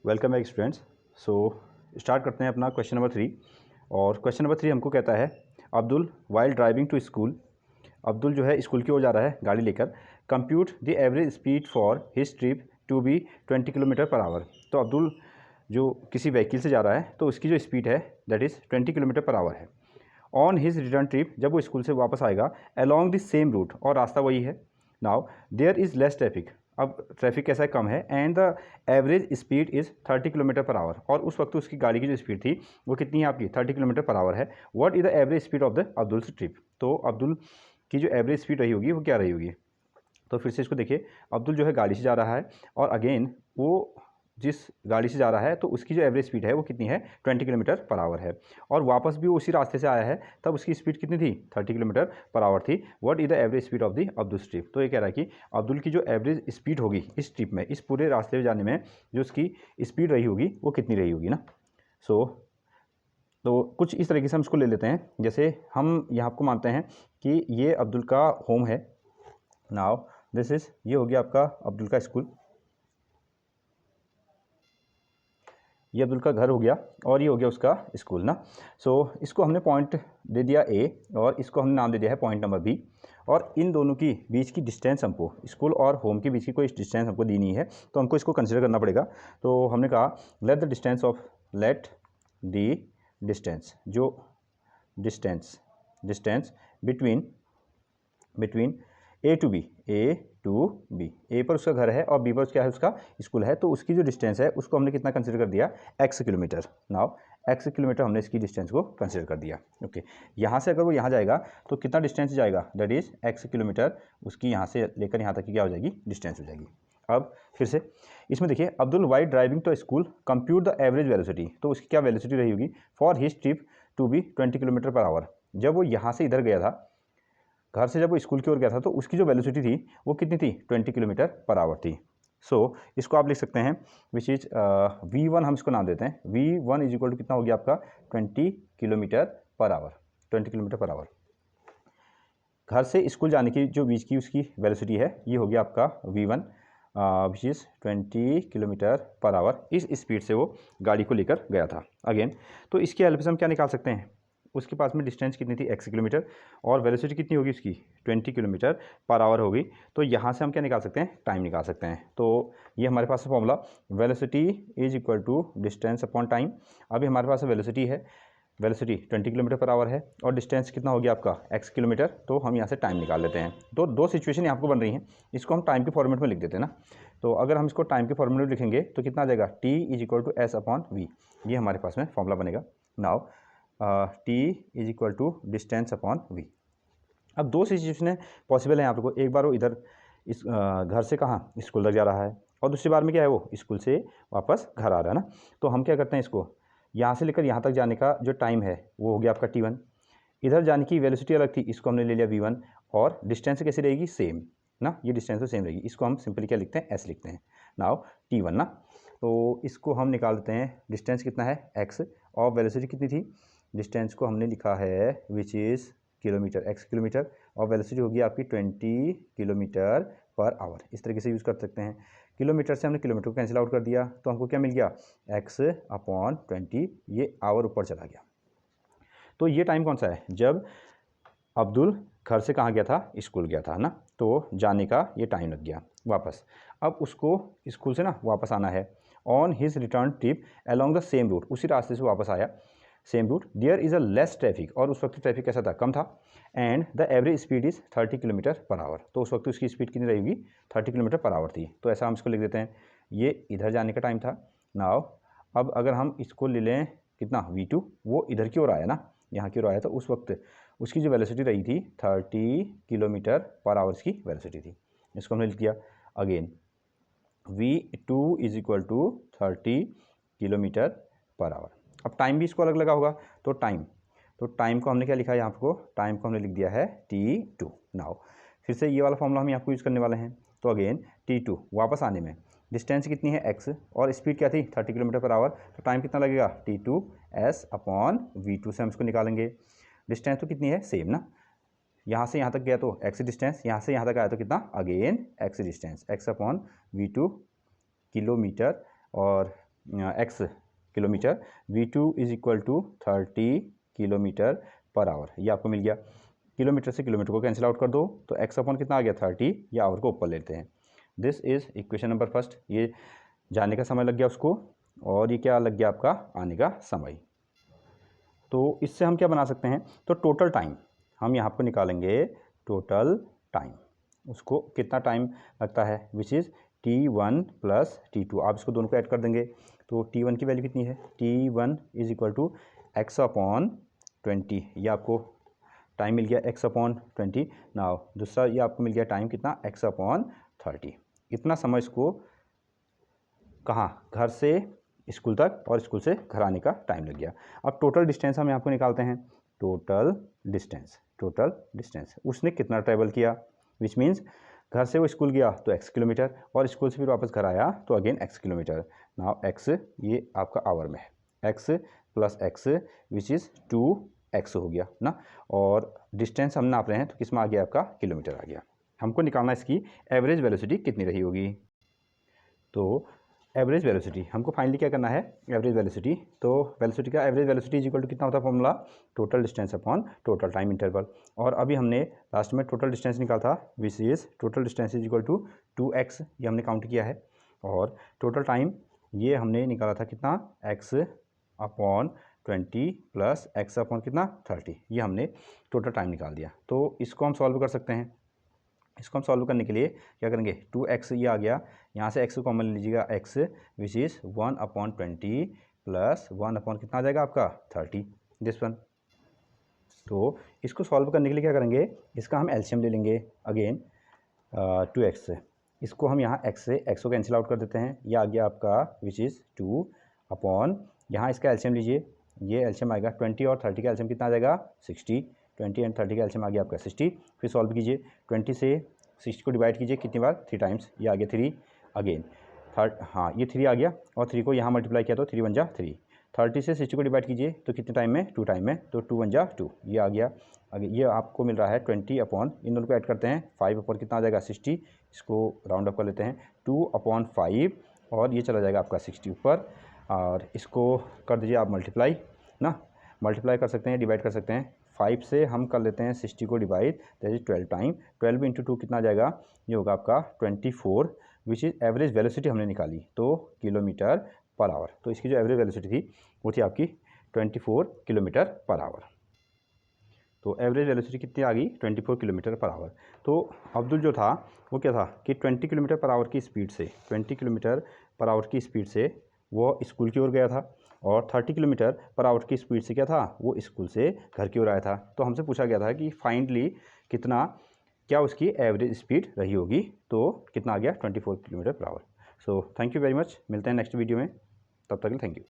Welcome back students. So start करते हैं अपना क्वेश्चन नंबर 3। और क्वेश्चन नंबर 3 हमको कहता है Abdul while driving to school. Abdul जो है स्कूल की ओर जा रहा है गाड़ी लेकर। Compute the average speed for his trip to be 20 kilometre per hour. तो अब्दुल जो किसी व्हीकल से जा रहा है तो उसकी जो स्पीड है that is 20 kilometre per hour है। ऑन हिज रिटर्न ट्रिप, जब वो स्कूल से वापस आएगा, अलॉन्ग द सेम रूट, और रास्ता वही है। Now there is less traffic, अब ट्रैफिक कैसा है, कम है। And the average speed is 30 kilometre per hour, और उस वक्त उसकी गाड़ी की जो स्पीड थी वो कितनी है आपकी 30 किलोमीटर पर आवर है। What is the average speed of the Abdul's trip. तो अब्दुल की जो एवरेज स्पीड रही होगी वो क्या रही होगी। तो फिर से इसको देखिए, अब्दुल जो है गाड़ी से जा रहा है और अगेन वो जिस गाड़ी से जा रहा है तो उसकी जो एवरेज स्पीड है वो कितनी है 20 किलोमीटर पर आवर है। और वापस भी वो उसी रास्ते से आया है, तब उसकी स्पीड कितनी थी 30 किलोमीटर पर आवर थी। What is the average speed of the Abdul trip. तो ये कह रहा है कि अब्दुल की जो एवरेज स्पीड होगी इस ट्रिप में, इस पूरे रास्ते में जाने में जो उसकी स्पीड रही होगी वो कितनी रही होगी ना। तो कुछ इस तरीके से हम इसको ले लेते हैं। जैसे हम यहाँ आपको मानते हैं कि ये अब्दुल का होम है। नाउ दिस इज़, ये हो गया आपका अब्दुल का स्कूल, ये अब्दुल का घर हो गया, और ये हो गया उसका स्कूल ना। इसको हमने पॉइंट दे दिया ए, और इसको हमने नाम दे दिया है पॉइंट नंबर बी। और इन दोनों की बीच की डिस्टेंस, हमको स्कूल और होम के बीच की कोई डिस्टेंस हमको दी नहीं है, तो हमको इसको कंसिडर करना पड़ेगा। तो हमने कहा लेट द डिस्टेंस जो distance between A to B, A पर उसका घर है और बी पर क्या है उसका स्कूल है, तो उसकी जो डिस्टेंस है उसको हमने कितना कंसिडर कर दिया, x kilometre. Now x kilometre हमने इसकी डिस्टेंस को कंसिडर कर दिया। ओके, यहाँ से अगर वो यहाँ जाएगा तो कितना डिस्टेंस जाएगा, दैट इज़ x किलोमीटर, उसकी यहाँ से लेकर यहाँ तक की क्या हो जाएगी, डिस्टेंस हो जाएगी। अब फिर से इसमें देखिए, Abdul while driving to school compute the average velocity, तो उसकी क्या वेलोसिटी रही होगी for his trip to be 20 kilometre per hour. जब वो यहाँ से इधर गया था, घर से जब वो स्कूल की ओर गया था, तो उसकी जो वेलोसिटी थी वो कितनी थी 20 किलोमीटर पर आवर थी। इसको आप लिख सकते हैं विच इज V1, हम इसको नाम देते हैं V1 इज इक्वल टू कितना हो गया आपका 20 kilometre per our. 20 kilometre per our घर से स्कूल जाने की जो बीच की उसकी वेलोसिटी है, ये हो गया आपका V1 which is 20 kilometre per our. इस स्पीड से वो गाड़ी को लेकर गया था अगेन। तो इसकी हेल्प से हम क्या निकाल सकते हैं, उसके पास में डिस्टेंस कितनी थी x किलोमीटर, और वेलोसिटी कितनी होगी उसकी 20 किलोमीटर पर आवर होगी। तो यहाँ से हम क्या निकाल सकते हैं, टाइम निकाल सकते हैं। तो ये हमारे पास formula, velocity is equal to distance upon time. अभी हमारे पास वेलोसिटी है, वेलोसिटी 20 किलोमीटर पर आवर है, और डिस्टेंस कितना हो गया आपका x किलोमीटर। तो हम यहाँ से टाइम निकाल लेते हैं। तो दो सिचुएशन यहाँ आपको बन रही हैं, इसको हम टाइम के फॉर्मेट में लिख देते हैं ना। तो अगर हम इसको टाइम के फॉर्मेट में लिखेंगे तो कितना आ जाएगा, t is equal to s upon v, ये हमारे पास में फॉर्मूला बनेगा। Now t is equal to distance upon v. अब दो सिचुएशन पॉसिबल है यहाँ पर। एक बार वो इधर इस घर से कहाँ स्कूल तक जा रहा है, और दूसरी बार में क्या है वो स्कूल से वापस घर आ रहा है ना। तो हम क्या करते हैं, इसको यहाँ से लेकर यहाँ तक जाने का जो टाइम है वो हो गया आपका t1। इधर जाने की वेलोसिटी अलग थी, इसको हमने ले लिया v1, और डिस्टेंस कैसी रहेगी, सेम ना, ये डिस्टेंस तो सेम रहेगी। इसको हम सिंपली क्या लिखते हैं, s लिखते हैं। नाउ t1 ना, तो इसको हम निकाल देते हैं, डिस्टेंस कितना है x, और वेलोसिटी कितनी थी, डिस्टेंस को हमने लिखा है which is kilometre, x kilometre, और वेलोसिटी होगी आपकी 20 किलोमीटर पर आवर। इस तरीके से यूज़ कर सकते हैं। किलोमीटर से हमने किलोमीटर को कैंसिल आउट कर दिया, तो हमको क्या मिल गया, x अपॉन 20, ये आवर ऊपर चला गया। तो ये टाइम कौन सा है, जब अब्दुल घर से कहाँ गया था, स्कूल गया था ना, तो जाने का ये टाइम लग गया वापस। अब उसको स्कूल से ना वापस आना है, on his return trip along the same route, उसी रास्ते से वापस आया, same route. There is a less traffic, और उस वक्त ट्रैफिक कैसा था, कम था। And the average speed is 30 kilometre per hour, तो उस वक्त उसकी स्पीड कितनी रहेगी 30 किलोमीटर पर आवर थी। तो ऐसा हम इसको लिख देते हैं, ये इधर जाने का टाइम था। नाउ अब अगर हम इसको ले लें कितना V2, वो इधर की ओर आया ना, यहाँ की ओर आया, तो उस वक्त उसकी जो वेलोसिटी रही थी 30 किलोमीटर पर आवर्स की वेलोसिटी थी। इसको हमने लिख दिया again, V2 is equal to 30 kilometre per hour. अब टाइम भी इसको अलग लगा होगा, तो टाइम को हमने क्या लिखा है, यहाँ को टाइम को हमने लिख दिया है t2। नाउ फिर से ये वाला फॉर्मूला हम यहाँ को यूज़ करने वाले हैं। तो अगेन t2, वापस आने में डिस्टेंस कितनी है x, और स्पीड क्या थी 30 किलोमीटर पर आवर, तो टाइम कितना लगेगा t2 s अपॉन V2 से हम इसको निकालेंगे। डिस्टेंस तो कितनी है, सेम ना, यहाँ से यहाँ तक गया तो x डिस्टेंस, यहाँ से यहाँ तक आया तो कितना, again x distance, x upon V2 kilometre, और x kilometre, V2 is equal to 30 kilometre per hour. ये आपको मिल गया। किलोमीटर से किलोमीटर को कैंसिल आउट कर दो तो एक्स अपॉन कितना आ गया 30, या आवर को ऊपर लेते हैं। This is equation number first. ये जाने का समय लग गया उसको, और ये क्या लग गया आपका आने का समय। तो इससे हम क्या बना सकते हैं, तो टोटल टाइम हम यहाँ पर निकालेंगे। टोटल टाइम उसको कितना टाइम लगता है, which is T1 plus T2। आप इसको दोनों को ऐड कर देंगे तो T1 की वैल्यू कितनी है, T1 is equal to x upon 20। ये आपको टाइम मिल गया x अपॉन 20। नाउ दूसरा ये आपको मिल गया टाइम कितना, x अपॉन 30। इतना समय इसको कहाँ, घर से स्कूल तक और स्कूल से घर आने का टाइम लग गया। अब टोटल डिस्टेंस हम यहाँ पर निकालते हैं। टोटल डिस्टेंस उसने कितना ट्रैवल किया, विच मीन्स घर से वो स्कूल गया तो x किलोमीटर, और स्कूल से फिर वापस घर आया तो again x kilometre. Now x ये आपका आवर में है, x plus x which is 2x हो गया ना, और डिस्टेंस हम नाप रहे हैं तो किस में आ गया आपका, किलोमीटर आ गया। हमको निकालना इसकी एवरेज वेलोसिटी कितनी रही होगी। तो एवरेज वेलोसिटी हमको फाइनली क्या करना है, एवरेज वेलोसिटी। तो वेलोसिटी का average velocity is equal to कितना होता है formula, total distance upon total time interval. और अभी हमने लास्ट में टोटल डिस्टेंस निकाला था, which is total distance is equal to 2x, ये हमने काउंट किया है। और टोटल टाइम ये हमने निकाला था कितना, x upon 20 plus x upon कितना 30, ये हमने टोटल टाइम निकाल दिया। तो इसको हम सॉल्व कर सकते हैं। इसको हम सॉल्व करने के लिए क्या करेंगे, 2x ये आ गया, यहाँ से x को कॉमन ले लीजिएगा, x which is 1 upon 20 plus 1 upon कितना आ जाएगा आपका 30, दिस वन। तो इसको सॉल्व करने के लिए क्या करेंगे, इसका हम एलसीएम ले लेंगे अगेन 2x से। इसको हम यहाँ x से x को कैंसिल आउट कर देते हैं, ये आ गया आपका विच इज़ 2 अपॉन, यहाँ इसका एलसीएम लीजिए, ये एलसीएम आएगा 20 और 30 का एलसीएम कितना आ जाएगा 60। 20 एंड 30 का एलसीएम आ गया आपका 60। फिर सॉल्व कीजिए, 20 से 60 को डिवाइड कीजिए कितनी बार, 3 टाइम्स, ये आ गया 3 अगेन हाँ ये 3 आ गया, और 3 को यहाँ मल्टीप्लाई किया तो 3 1 जा 3। 30 से 60 को डिवाइड कीजिए तो कितने टाइम में, 2 टाइम में, तो 2 1 जा 2, ये आ गया। आगे ये आपको मिल रहा है 20 अपॉन, इन दोनों को ऐड करते हैं, 5 अपॉन कितना आ जाएगा 60, इसको राउंड अप कर लेते हैं 2 अपॉन 5, और ये चला जाएगा आपका 60 ऊपर, और इसको कर दीजिए आप मल्टीप्लाई ना, मल्टीप्लाई कर सकते हैं, डिवाइड कर सकते हैं। 5 से हम कर लेते हैं 60 को divide, that is 12 time, 12 into 2 कितना आ जाएगा, ये होगा आपका 24, विच इज़ एवरेज वेलोसिटी हमने निकाली तो किलोमीटर पर आवर। तो इसकी जो एवरेज वेलोसिटी थी वो थी आपकी 24 किलोमीटर पर आवर। तो एवरेज वेलोसिटी कितनी आ गई, 24 किलोमीटर पर आवर। तो अब्दुल जो था वो क्या था कि 20 किलोमीटर पर आवर की स्पीड से, 20 किलोमीटर पर आवर की स्पीड से वो स्कूल की ओर गया था, और 30 किलोमीटर पर आवर की स्पीड से क्या था, वो स्कूल से घर की ओर आया था। तो हमसे पूछा गया था कि फाइनली कितना, क्या उसकी एवरेज स्पीड रही होगी, तो कितना आ गया 24 kilometre per our. So thank you very much, मिलते हैं नेक्स्ट वीडियो में, तब तक के लिए थैंक यू।